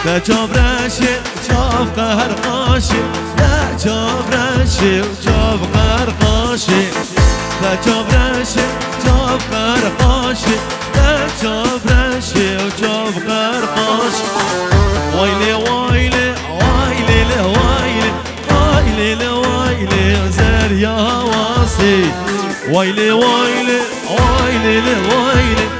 لا جاب رشي جاب قرقاشي لا جاب رشي وجاب قرقاشي لا جاب رشي جاب قرقاشي لا جاب رشي وجاب قرقاشي ويلي ويلي ويلي لويلي ويلي لويلي زار يا واصي ويلي ويلي ويلي لويلي